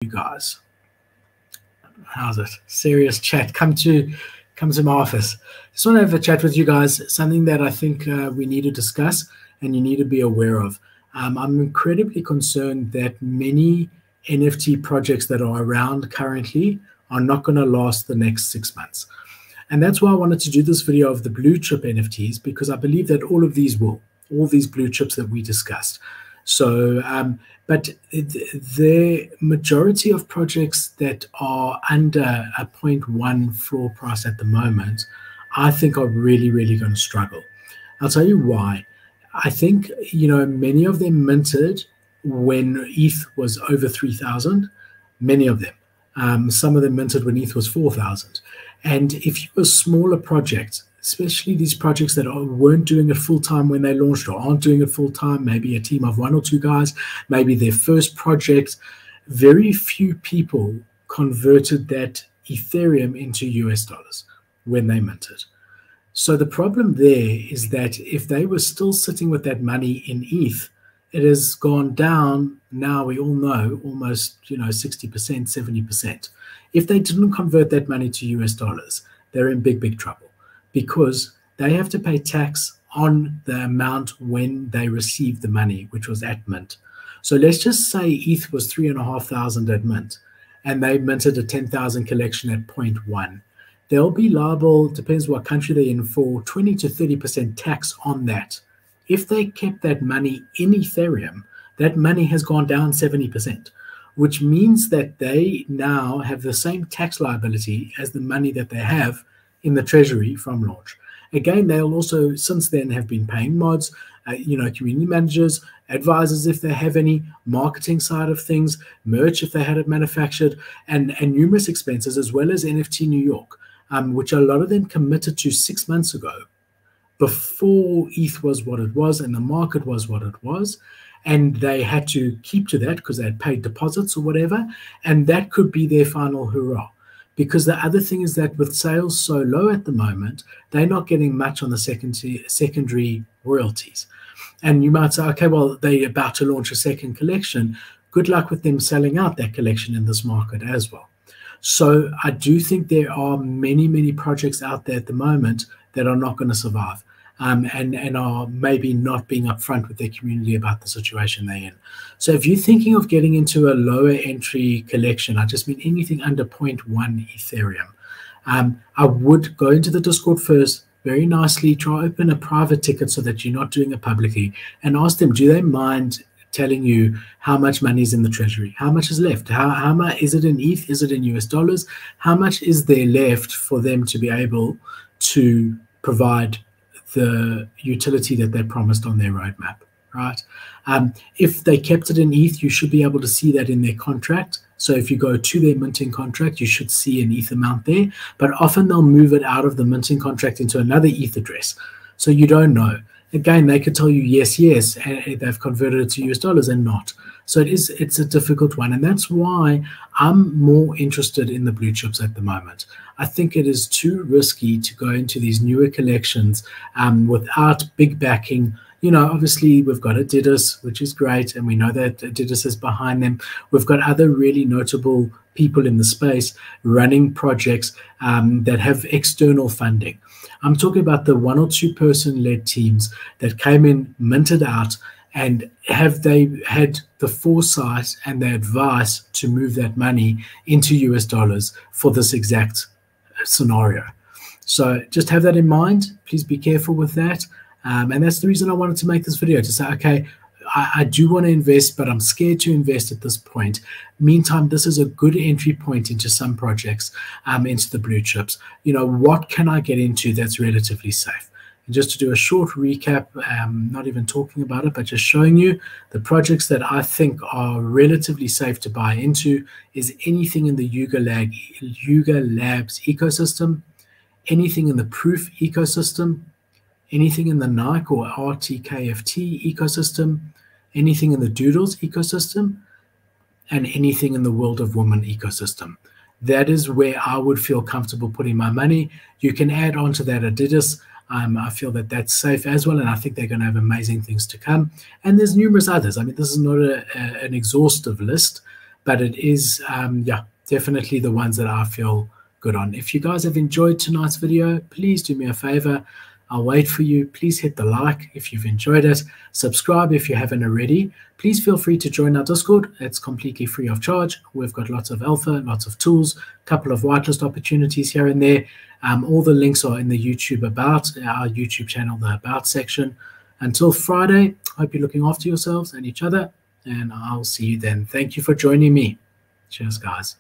you guys. How's it? Serious chat. Come to my office. Just want to have a chat with you guys. Something that I think we need to discuss and you need to be aware of. I'm incredibly concerned that many NFT projects that are around currently are not going to last the next 6 months. And that's why I wanted to do this video of the blue chip NFTs, because I believe that all these blue chips that we discussed. So, but the majority of projects that are under a 0.1 floor price at the moment, I think are really, really going to struggle. I'll tell you why. I think, many of them minted when ETH was over 3,000, many of them. Some of them minted when ETH was 4,000. And if you're a smaller project, especially these projects that weren't doing it full-time when they launched or aren't doing it full-time, maybe a team of 1 or 2 guys, maybe their first project, very few people converted that Ethereum into US dollars when they minted. So the problem there is that if they were still sitting with that money in ETH, it has gone down, now we all know, almost 60%, 70%. If they didn't convert that money to US dollars, they're in big, big trouble, because they have to pay tax on the amount when they receive the money, which was at mint. So let's just say ETH was 3,500 at mint, and they minted a 10,000 collection at 0.1. They'll be liable, depends what country they're in, for 20 to 30% tax on that. If they kept that money in Ethereum, that money has gone down 70%, which means that they now have the same tax liability as the money that they have in the treasury from launch. Again, they'll also, since then, have been paying mods, community managers, advisors if they have any, marketing side of things, merch if they had it manufactured, and numerous expenses, as well as NFT New York, which a lot of them committed to 6 months ago, before ETH was what it was and the market was what it was. And they had to keep to that because they had paid deposits or whatever. And that could be their final hurrah. Because the other thing is that with sales so low at the moment, they're not getting much on the secondary royalties. And you might say, okay, well, they're about to launch a second collection. Good luck with them selling out that collection in this market as well. So I do think there are many, many projects out there at the moment that are not going to survive. And are maybe not being upfront with their community about the situation they're in. So if you're thinking of getting into a lower entry collection, I just mean anything under 0.1 Ethereum, I would go into the Discord first, very nicely, try open a private ticket so that you're not doing it publicly, and ask them, do they mind telling you how much money is in the treasury? How much is left? How much is it in ETH? Is it in US dollars? How much is there left for them to be able to provide the utility that they promised on their roadmap, right? If they kept it in ETH, you should be able to see that in their contract. So if you go to their minting contract, you should see an ETH amount there, but often they'll move it out of the minting contract into another ETH address. So you don't know. Again, they could tell you, yes, and they've converted it to US dollars and not. So it's a difficult one. And that's why I'm more interested in the blue chips at the moment. I think it is too risky to go into these newer collections without big backing. Obviously we've got Adidas, which is great, and we know that Adidas is behind them. We've got other really notable people in the space running projects that have external funding. I'm talking about the 1 or 2 person-led teams that came in, minted out, and have they had the foresight and the advice to move that money into US dollars for this exact scenario. So just have that in mind. Please be careful with that. And that's the reason I wanted to make this video, to say, okay, I do want to invest, but I'm scared to invest at this point. Meantime, this is a good entry point into some projects, into the blue chips. What can I get into that's relatively safe? And just to do a short recap, not even talking about it, but just showing you the projects that I think are relatively safe to buy into is anything in the Yuga Labs ecosystem, anything in the Proof ecosystem, anything in the Nike or RTKFT ecosystem, anything in the Doodles ecosystem, and anything in the World of Women ecosystem. That is where I would feel comfortable putting my money. You can add on to that Adidas. I feel that that's safe as well, and I think they're going to have amazing things to come. And there's numerous others. I mean, this is not an exhaustive list, but it is, yeah, definitely the ones that I feel good on. If you guys have enjoyed tonight's video, please do me a favor. I'll wait for you. Please hit the like if you've enjoyed it. Subscribe if you haven't already. Please feel free to join our Discord. It's completely free of charge. We've got lots of alpha, lots of tools, a couple of whitelist opportunities here and there. All the links are in the YouTube About, our YouTube channel, the About section. Until Friday, I hope you're looking after yourselves and each other, and I'll see you then. Thank you for joining me. Cheers, guys.